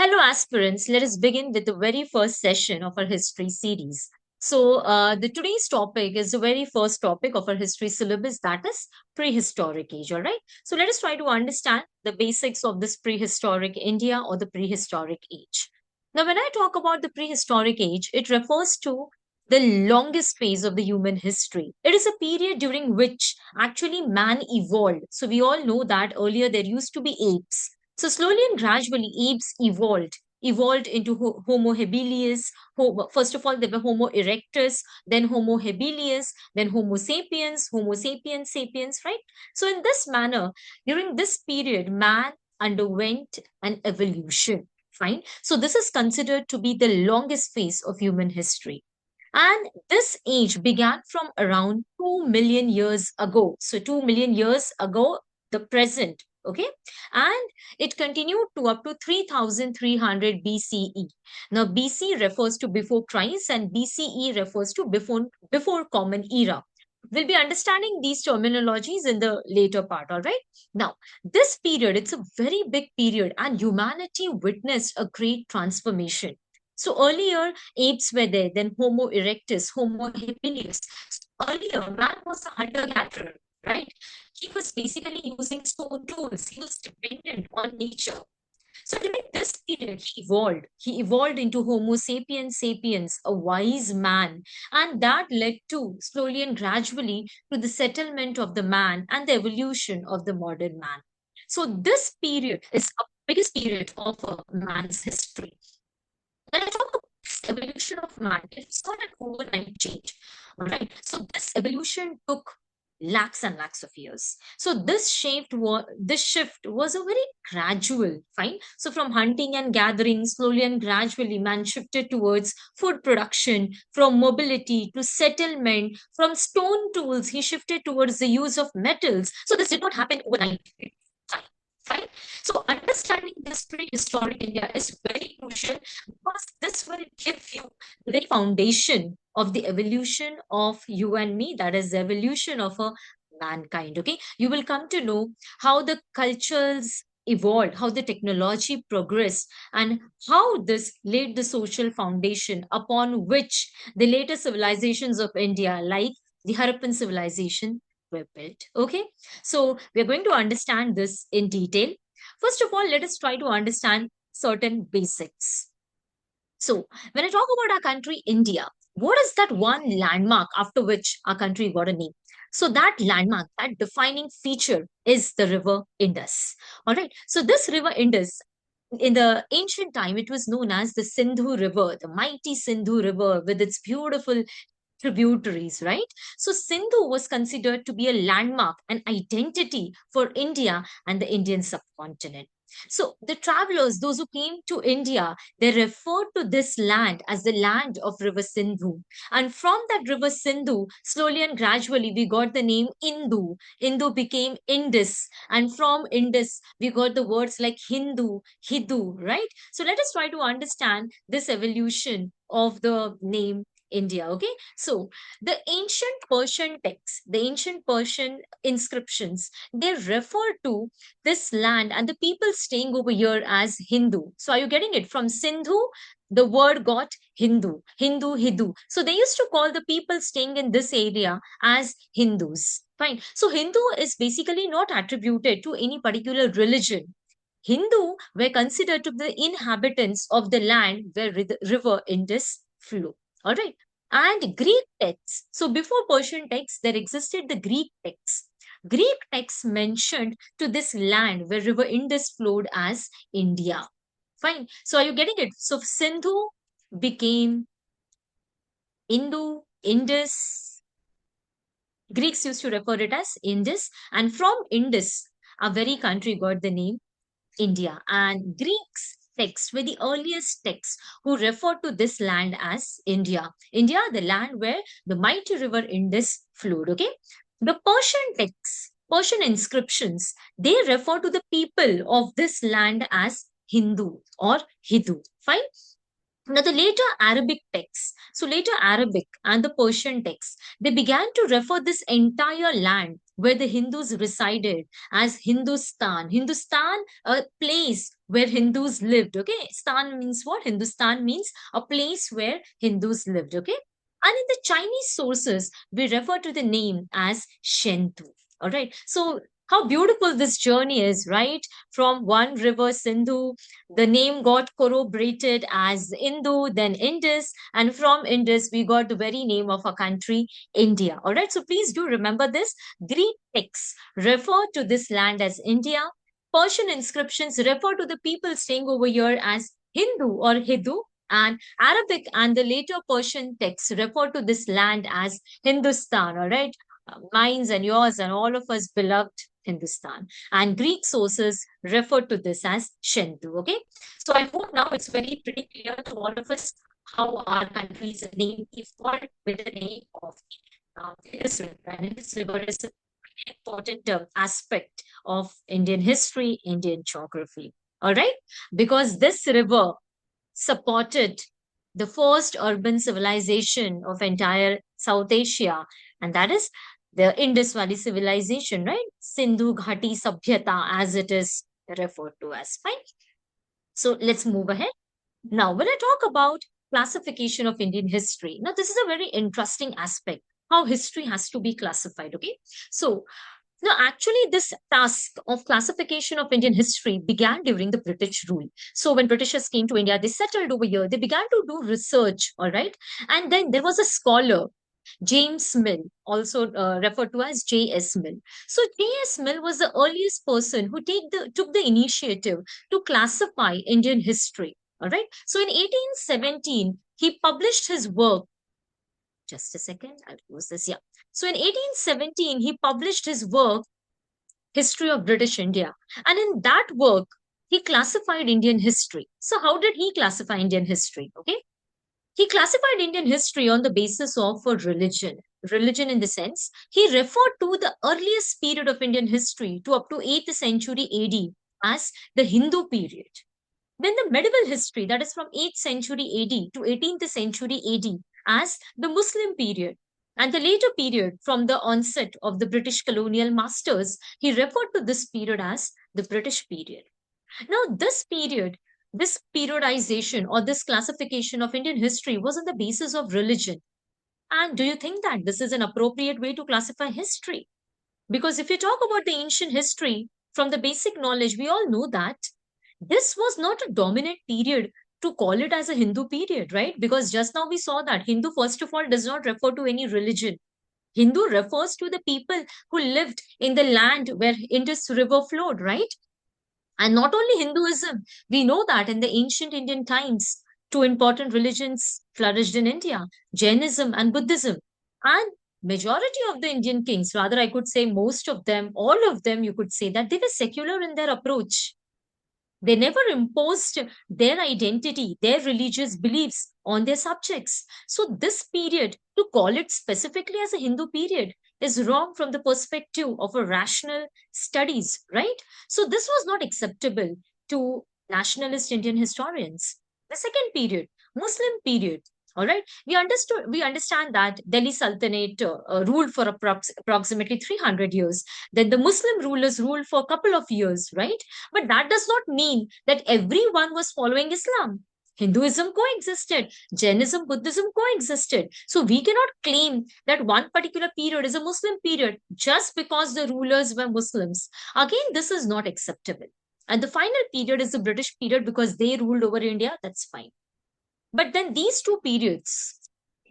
Hello, aspirants. Let us begin with the very first session of our history series. The today's topic is the very first topic of our history syllabus, that is prehistoric age. All right. So let us try to understand the basics of this prehistoric India or the prehistoric age. Now, when I talk about the prehistoric age, it refers to the longest phase of the human history. It is a period during which actually man evolved. So we all know that earlier there used to be apes, so slowly and gradually, apes evolved into Homo habilis. First of all, there were Homo erectus, then Homo habilis, then Homo sapiens, sapiens, right? So in this manner, during this period, man underwent an evolution. Fine. So this is considered to be the longest phase of human history. And this age began from around 2 million years ago. So 2 million years ago, the present, okay? And it continued to up to 3300 BCE. Now, BC refers to before Christ and BCE refers to before Common Era. We'll be understanding these terminologies in the later part, all right? Now, this period, it's a very big period and humanity witnessed a great transformation. So earlier, apes were there, then Homo erectus, Homo habilis. Earlier, man was a hunter-gatherer, right? He was basically using stone tools. He was dependent on nature. So during this period, he evolved. He evolved into Homo sapiens sapiens, a wise man. And that led to, slowly and gradually, to the settlement of the man and the evolution of the modern man. So this period is a biggest period of man's history. When I talk about this evolution of man, it's not an overnight change. All right. So this evolution took lakhs and lakhs of years. So this shift was a very gradual, fine. So from hunting and gathering, slowly and gradually, man shifted towards food production, from mobility to settlement, from stone tools, he shifted towards the use of metals. So this did not happen overnight. Fine. So understanding this prehistoric India is very crucial because this will give you the very foundation of the evolution of you and me, that is the evolution of a mankind. Okay, you will come to know how the cultures evolved, how the technology progressed, and how this laid the social foundation upon which the later civilizations of India, like the Harappan civilization, were built. Okay, so we're going to understand this in detail. First of all, let us try to understand certain basics. So, when I talk about our country, India, what is that one landmark after which our country got a name? So, that landmark, that defining feature is the river Indus. All right. So, this river Indus, in the ancient time, it was known as the Sindhu River, the mighty Sindhu River with its beautiful tributaries, right? So Sindhu was considered to be a landmark, an identity for India and the Indian subcontinent. So the travelers, those who came to India, they referred to this land as the land of River Sindhu. And from that River Sindhu, slowly and gradually, we got the name Indu. Indu became Indus. And from Indus, we got the words like Hindu, Hidu, right? So let us try to understand this evolution of the name India. Okay, so the ancient Persian texts, the ancient Persian inscriptions, they refer to this land and the people staying over here as Hindu. So are you getting it? From Sindhu, the word got Hindu, Hindu, Hidu. So they used to call the people staying in this area as Hindus. Fine. So Hindu is basically not attributed to any particular religion. Hindu were considered to be the inhabitants of the land where the river Indus flow. All right. And Greek texts. So before Persian texts, there existed the Greek texts. Greek texts mentioned to this land where river Indus flowed as India. Fine. So are you getting it? So Sindhu became Hindu, Indus. Greeks used to refer it as Indus. And from Indus, our very country got the name India. And Greeks texts were the earliest texts who referred to this land as India. India, the land where the mighty river Indus flowed. Okay. The Persian texts, Persian inscriptions, they refer to the people of this land as Hindu or Hidu. Fine. Now, the later Arabic texts, so later Arabic and the Persian texts, they began to refer this entire land where the Hindus resided as Hindustan. Hindustan, a place where Hindus lived. Okay, Stan means what? Hindustan means a place where Hindus lived. Okay, and in the Chinese sources, we refer to the name as Shentu. All right, so how beautiful this journey is, right? From one river, Sindhu, the name got corroborated as Indu, then Indus, and from Indus, we got the very name of our country, India. All right, so please do remember this. Greek texts refer to this land as India. Persian inscriptions refer to the people staying over here as Hindu or Hidu. And Arabic and the later Persian texts refer to this land as Hindustan. All right, mine's and yours and all of us beloved Hindustan. And Greek sources refer to this as Shentu. Okay, so I hope now it's very pretty clear to all of us how our country's name is called with the name of Indus River. And Indus River is an important aspect of Indian history, Indian geography. All right, because this river supported the first urban civilization of entire South Asia, and that is the Indus Valley civilization, right? Sindhu Ghati Sabhyata, as it is referred to as. Fine. So let's move ahead. Now, when I talk about classification of Indian history, now this is a very interesting aspect how history has to be classified. Okay, so now, actually, this task of classification of Indian history began during the British rule. So, when Britishers came to India, they settled over here. They began to do research, all right? And then there was a scholar, James Mill, also referred to as J.S. Mill. So, J.S. Mill was the earliest person who took the initiative to classify Indian history, all right? So, in 1817, he published his work. Just a second, I'll close this. Yeah. So in 1817, he published his work, History of British India. And in that work, he classified Indian history. So, how did he classify Indian history? Okay. He classified Indian history on the basis of a religion. Religion, in the sense, he referred to the earliest period of Indian history to up to 8th century AD as the Hindu period. Then the medieval history, that is from 8th century AD to 18th century AD, as the Muslim period. And the later period, from the onset of the British colonial masters, he referred to this period as the British period. Now, this periodization or this classification of Indian history was on the basis of religion. And do you think that this is an appropriate way to classify history? Because if you talk about the ancient history, from the basic knowledge, we all know that this was not a dominant period to call it as a Hindu period, right? Because just now we saw that Hindu, first of all, does not refer to any religion. Hindu refers to the people who lived in the land where Indus River flowed, right? And not only Hinduism, we know that in the ancient Indian times, two important religions flourished in India, Jainism and Buddhism. And majority of the Indian kings, rather I could say most of them, all of them, you could say that they were secular in their approach. They never imposed their identity, their religious beliefs on their subjects. So, this period, to call it specifically as a Hindu period, is wrong from the perspective of a rational studies, right? So, this was not acceptable to nationalist Indian historians. The second period, Muslim period, all right, we understand that Delhi Sultanate ruled for approximately 300 years. Then the Muslim rulers ruled for a couple of years, right? But that does not mean that everyone was following Islam. Hinduism coexisted, Jainism, Buddhism coexisted. So we cannot claim that one particular period is a Muslim period just because the rulers were Muslims. Again, this is not acceptable. And the final period is the British period because they ruled over India. That's fine. But then these two periods,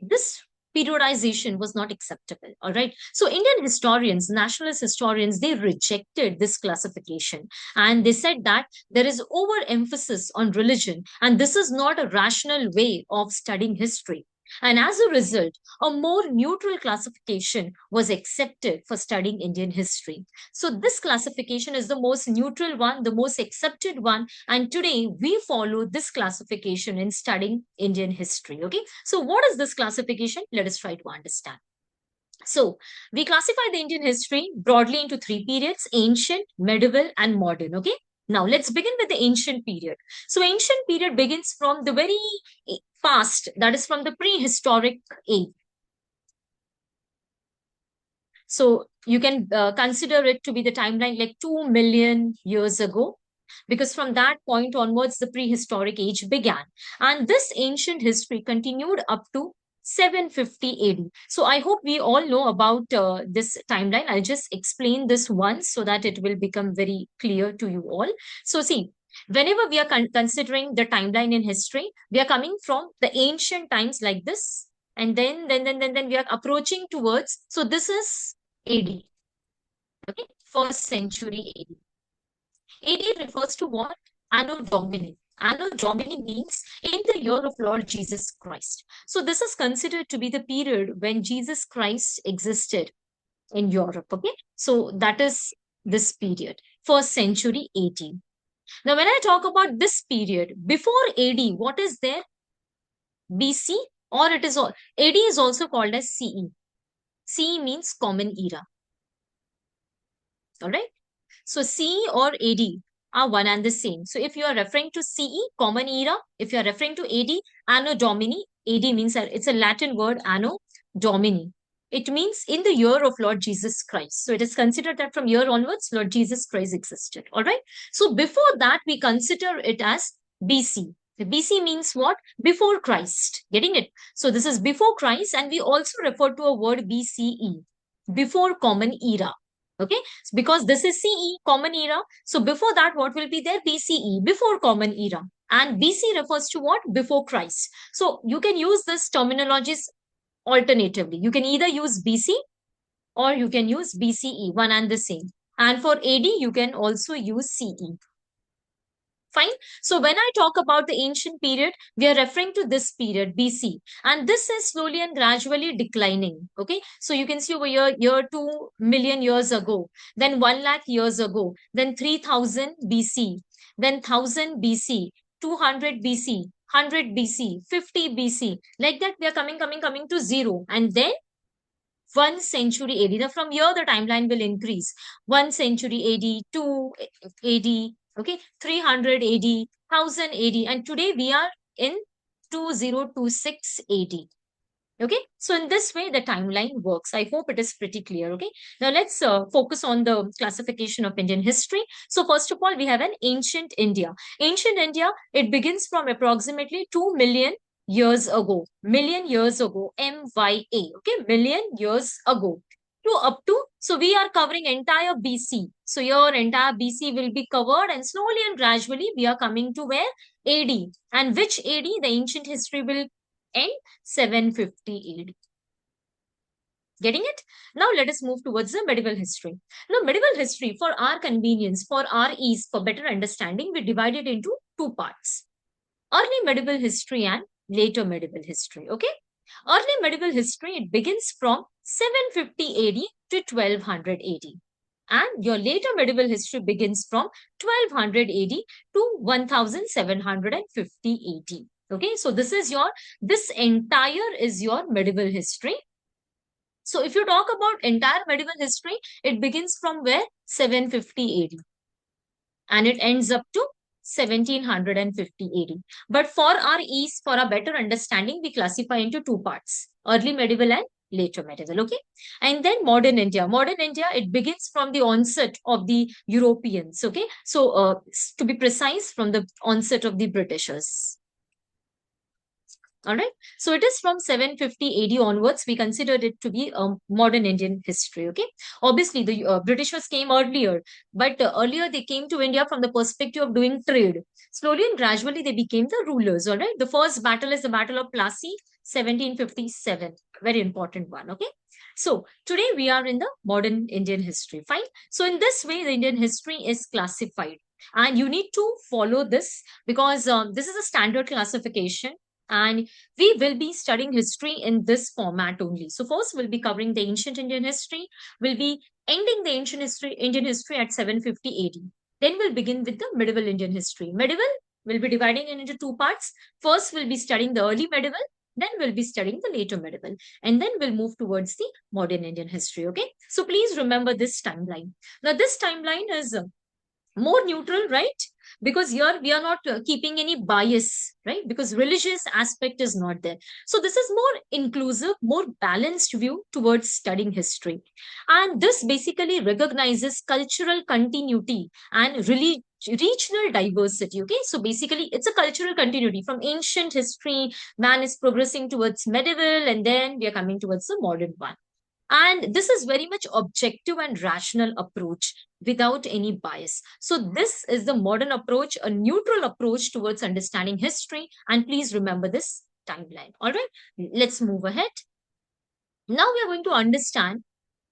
this periodization was not acceptable. All right. So Indian historians, nationalist historians, they rejected this classification and they said that there is overemphasis on religion and this is not a rational way of studying history. And as a result, a more neutral classification was accepted for studying Indian history. So, this classification is the most neutral one, the most accepted one. And today we follow this classification in studying Indian history. Okay. So, what is this classification? Let us try to understand. So, we classify the Indian history broadly into three periods: ancient, medieval, and modern. Okay. Now, let's begin with the ancient period. So, ancient period begins from the very past, that is from the prehistoric age. So, you can consider it to be the timeline like 2 million years ago, because from that point onwards, the prehistoric age began. And this ancient history continued up to 750 AD. So, I hope we all know about this timeline. I'll just explain this once so that it will become very clear to you all. So, see, whenever we are considering the timeline in history, we are coming from the ancient times like this, and then we are approaching towards. So, this is AD, okay, first century AD. AD refers to what? Anno Domini. Anno Domini means in the year of Lord Jesus Christ. So this is considered to be the period when Jesus Christ existed in Europe. Okay, so that is this period, first century AD. Now, when I talk about this period before AD, what is there? BC, or it is all AD is also called as CE. CE means common era. All right. So CE or AD are one and the same. So if you are referring to CE, common era, if you are referring to AD, Anno Domini, AD means it's a Latin word, Anno Domini. It means in the year of Lord Jesus Christ. So it is considered that from year onwards, Lord Jesus Christ existed. All right. So before that, we consider it as BC. The BC means what? Before Christ. Getting it? So this is before Christ, and we also refer to a word BCE, before common era. Okay, because this is CE, common era. So before that, what will be there? BCE, before common era. And BC refers to what? Before Christ. So you can use this terminologies alternatively. You can either use BC or you can use BCE, one and the same. And for AD, you can also use CE. Fine. So when I talk about the ancient period, we are referring to this period, BC. And this is slowly and gradually declining. Okay. So you can see over here 2 million years ago, then 1 lakh years ago, then 3000 BC, then 1000 BC, 200 BC, 100 BC, 50 BC. Like that, we are coming to zero. And then 1 century AD. Now, from here, the timeline will increase. 1 century AD, 2 AD, okay, 300 AD, 1000 AD, and today we are in 2026 AD. Okay, so in this way, the timeline works. I hope it is pretty clear. Okay, now let's focus on the classification of Indian history. So, first of all, we have an ancient India. Ancient India, it begins from approximately 2 million years ago. Million years ago, MYA. Okay, million years ago. To up to, so we are covering entire BC. So your entire BC will be covered, and slowly and gradually we are coming to where? AD. And which AD? The ancient history will end 750 AD. Getting it? Now let us move towards the medieval history. Now, medieval history, for our convenience, for our ease, for better understanding, we divide it into two parts: early medieval history and later medieval history. Okay? Early medieval history, it begins from 750 AD to 1200 AD. And your later medieval history begins from 1200 AD to 1750 AD. Okay, so this entire is your medieval history. So if you talk about entire medieval history, it begins from where? 750 AD. And it ends up to 1750 AD. But for our ease, for a better understanding, we classify into two parts: early medieval and later medieval. Okay. And then modern India. Modern India, it begins from the onset of the Europeans. Okay. So to be precise, from the onset of the Britishers. All right. So it is from 750 AD onwards, we considered it to be modern Indian history. Okay. Obviously, the Britishers came earlier, but earlier they came to India from the perspective of doing trade. Slowly and gradually, they became the rulers. All right. The first battle is the Battle of Plassey, 1757. Very important one. Okay. So today we are in the modern Indian history. Fine. So in this way, the Indian history is classified. And you need to follow this because this is a standard classification, and we will be studying history in this format only. So first we'll be covering the ancient Indian history. We'll be ending the Indian history at 750 AD. Then we'll begin with the medieval Indian history. Medieval, we'll be dividing it into two parts. First, we'll be studying the early medieval. Then we'll be studying the later medieval. And then we'll move towards the modern Indian history. Okay. So please remember this timeline. Now, this timeline is more neutral, right? Because here we are not keeping any bias, right? Because religious aspect is not there. So this is more inclusive, more balanced view towards studying history. And this basically recognizes cultural continuity and really regional diversity. Okay, so basically it's a cultural continuity from ancient history. Man is progressing towards medieval, and then we are coming towards the modern one. And this is very much objective and rational approach without any bias. So this is the modern approach, a neutral approach towards understanding history. And please remember this timeline. All right, let's move ahead. Now we are going to understand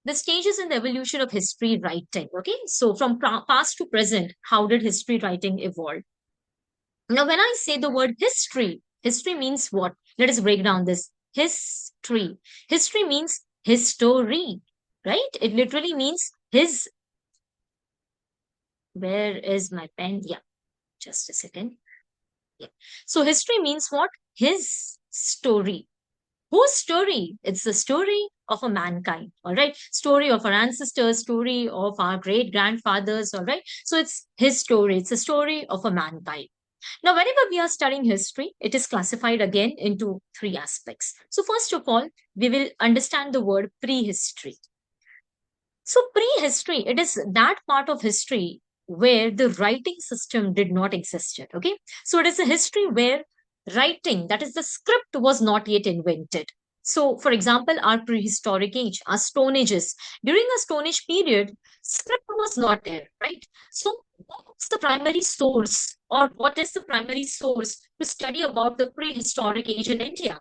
the stages in the evolution of history writing. Okay, so from past to present, how did history writing evolve? Now, when I say the word history, history means what? Let us break down this. History. History means history, right? It literally means his. Where is my pen? Yeah, just a second. Yeah. So, history means what? His story. Whose story? It's the story of a mankind, all right? Story of our ancestors, story of our great grandfathers, all right? So, it's his story. It's a story of a mankind. Now, whenever we are studying history, it is classified again into three aspects. So, first of all, we will understand the word prehistory. So, prehistory, it is that part of history where the writing system did not exist yet. Okay. So, it is a history where writing, that is, the script was not yet invented. So, for example, our prehistoric age, our Stone Ages, during the Stone Age period, script was not there, right? So, what's the primary source, or what is the primary source to study about the prehistoric age in India?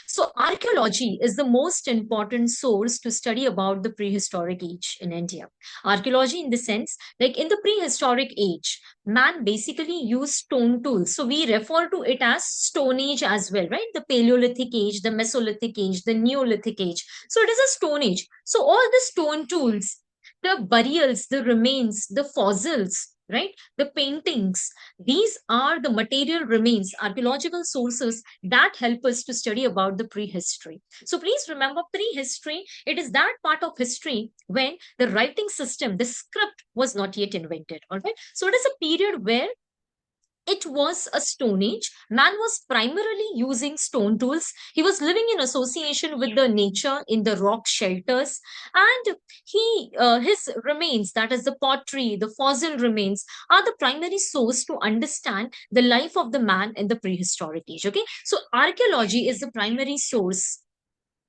So, archaeology is the most important source to study about the prehistoric age in India. Archaeology, in the sense, like in the prehistoric age, man basically used stone tools. So, we refer to it as Stone Age as well, right? The Paleolithic age, the Mesolithic age, the Neolithic age. So, it is a Stone Age. So, all the stone tools, the burials, the remains, the fossils, right? The paintings, these are the material remains, archaeological sources that help us to study about the prehistory. So please remember, prehistory, it is that part of history when the writing system, the script was not yet invented. All right. So it is a period where it was a stone age. Man was primarily using stone tools. He was living in association with the nature in the rock shelters, and his remains, that is the pottery, the fossil remains, are the primary source to understand the life of the man in the prehistoric age. Okay, so archaeology is the primary source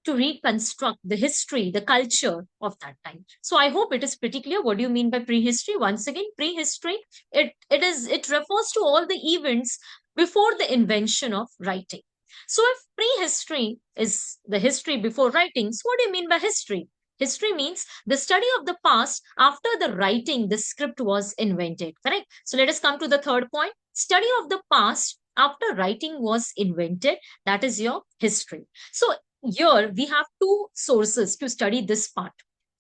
to reconstruct the history, the culture of that time. So I hope it is pretty clear. What do you mean by prehistory? Once again, prehistory, it refers to all the events before the invention of writing. So if prehistory is the history before writings, what do you mean by history? History means the study of the past after the writing, the script was invented, correct? So let us come to the third point. Study of the past after writing was invented, that is your history. So here we have two sources to study this part.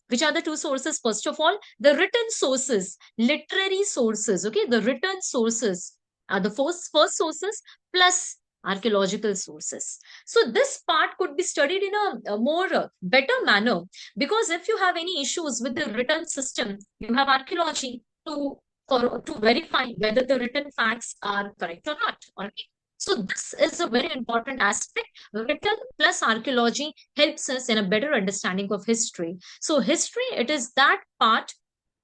Which are the two sources? First of all, the written sources, literary sources. Okay, the written sources are the first sources plus archaeological sources. So this part could be studied in a more better manner, because if you have any issues with the written system, you have archaeology to verify whether the written facts are correct or not. All right. So this is a very important aspect. Written plus archaeology helps us in a better understanding of history. So history, it is that part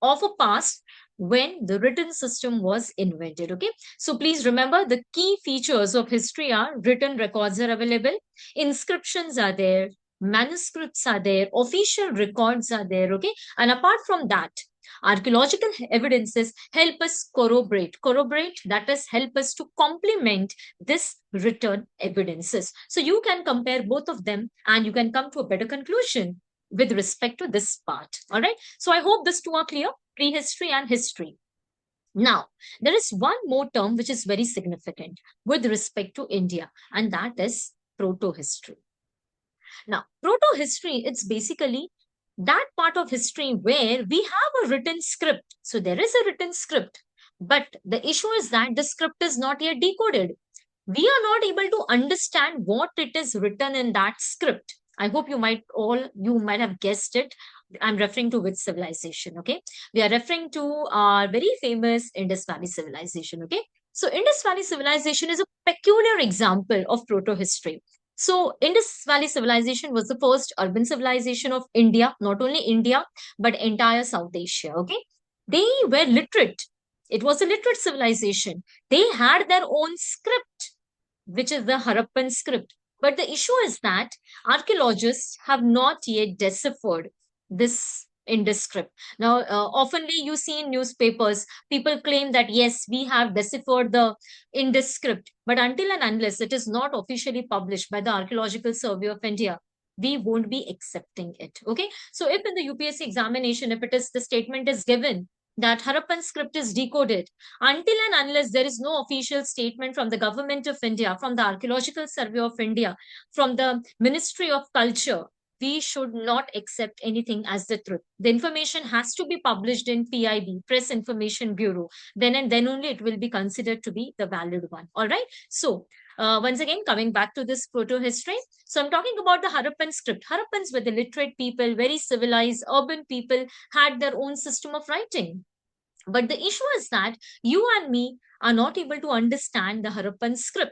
of a past when the written system was invented. Okay. So please remember, the key features of history are written records are available, inscriptions are there, manuscripts are there, official records are there. Okay. And apart from that, archaeological evidences help us corroborate, that is, help us to complement this written evidences. So you can compare both of them and you can come to a better conclusion with respect to this part. All right. So I hope these two are clear, prehistory and history. Now, there is one more term which is very significant with respect to India, and that is proto history. Now, proto history, it's basically that part of history where we have a written script. So there is a written script, but the issue is that the script is not yet decoded. We are not able to understand what it is written in that script. I hope you might have guessed it. I'm referring to which civilization, okay? We are referring to our very famous Indus Valley civilization, okay? So Indus Valley civilization is a peculiar example of proto-history. So Indus Valley civilization was the first urban civilization of India, not only India, but entire South Asia, okay? They were literate. It was a literate civilization. They had their own script, which is the Harappan script. But the issue is that archaeologists have not yet deciphered this Indus script. Now, oftenly you see in newspapers, people claim that yes, we have deciphered the Indus script, but until and unless it is not officially published by the Archaeological Survey of India, we won't be accepting it. Okay. So if in the UPSC examination, if it is the statement is given that Harappan script is decoded, until and unless there is no official statement from the government of India, from the Archaeological Survey of India, from the Ministry of Culture, we should not accept anything as the truth. The information has to be published in PIB, Press Information Bureau. Then and then only it will be considered to be the valid one. All right. So, once again, coming back to this proto history. So, I'm talking about the Harappan script. Harappans were the literate people, very civilized, urban people, had their own system of writing. But the issue is that you and me are not able to understand the Harappan script.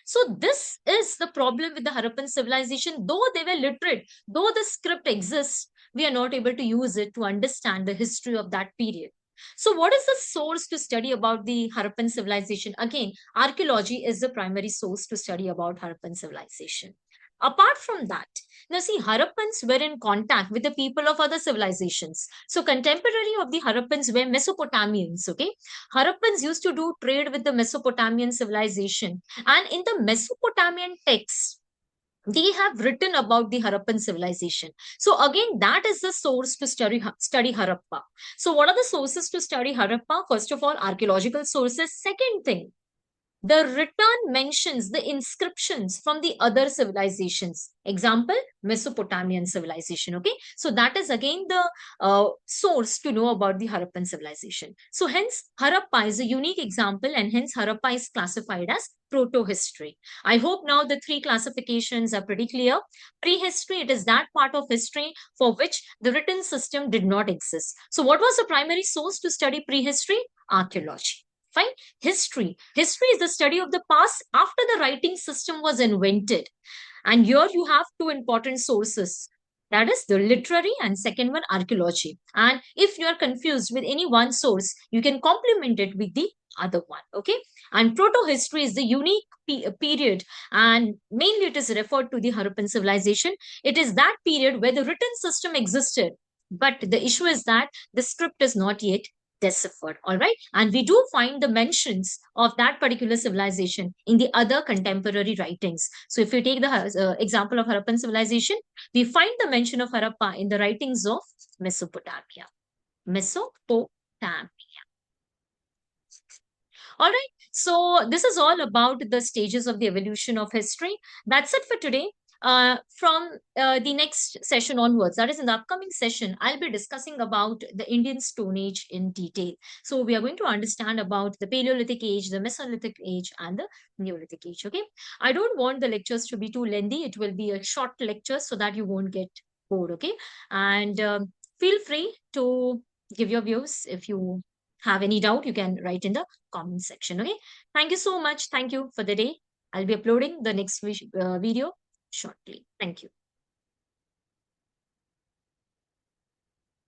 So this is the problem with the Harappan civilization. Though they were literate, though the script exists, we are not able to use it to understand the history of that period. So what is the source to study about the Harappan civilization? Again, archaeology is the primary source to study about Harappan civilization. Apart from that, now see, Harappans were in contact with the people of other civilizations. So contemporary of the Harappans were Mesopotamians, okay? Harappans used to do trade with the Mesopotamian civilization. And in the Mesopotamian texts, they have written about the Harappan civilization. So again, that is the source to study Harappa. So what are the sources to study Harappa? First of all, archaeological sources. Second thing, the return mentions the inscriptions from the other civilizations. Example, Mesopotamian civilization. Okay, so that is again the source to know about the Harappan civilization. So hence, Harappa is a unique example, and hence Harappa is classified as proto-history. I hope now the three classifications are pretty clear. Prehistory, it is that part of history for which the written system did not exist. So what was the primary source to study prehistory? Archaeology. Fine. History. History is the study of the past after the writing system was invented. And here you have two important sources. That is the literary and second one, archaeology. And if you are confused with any one source, you can complement it with the other one. Okay. And proto-history is the unique period, and mainly it is referred to the Harappan civilization. It is that period where the written system existed. But the issue is that the script is not yet deciphered. All right. And we do find the mentions of that particular civilization in the other contemporary writings. So if you take the example of Harappan civilization, we find the mention of Harappa in the writings of Mesopotamia. Mesopotamia. All right. So this is all about the stages of the evolution of history. That's it for today. From the next session onwards, that is in the upcoming session, I'll be discussing about the Indian Stone Age in detail. So we are going to understand about the Paleolithic age, the Mesolithic age, and the Neolithic age. Okay. I don't want the lectures to be too lengthy. It will be a short lecture so that you won't get bored. Okay. And feel free to give your views. If you have any doubt, you can write in the comment section. Okay. Thank you so much. Thank you for the day. I'll be uploading the next video shortly. Thank you.